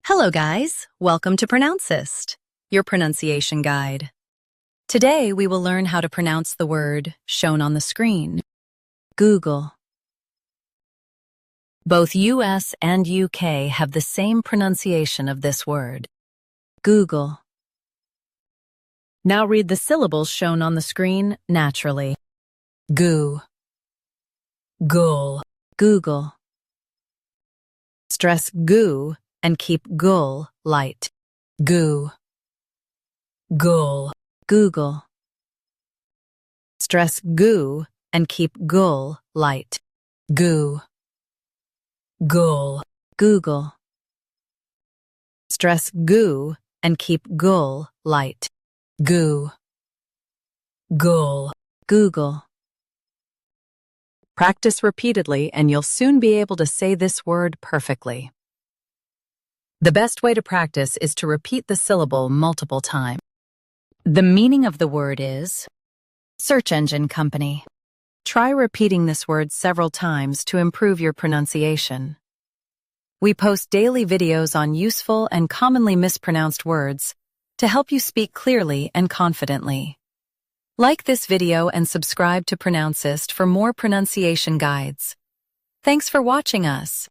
Hello guys, welcome to Pronouncist, your pronunciation guide. Today we will learn how to pronounce the word shown on the screen, Google. Both US and UK have the same pronunciation of this word, Google. Now read the syllables shown on the screen naturally. Goo, gul, Google. Stress goo and keep gul light. Goo, gul, Google. Stress goo and keep gul light. Goo, gul, Google. Stress goo and keep gul light. Goo, gul, Google. Practice repeatedly and you'll soon be able to say this word perfectly. The best way to practice is to repeat the syllable multiple times. The meaning of the word is search engine company. Try repeating this word several times to improve your pronunciation. We post daily videos on useful and commonly mispronounced words to help you speak clearly and confidently. Like this video and subscribe to Pronouncist for more pronunciation guides. Thanks for watching us.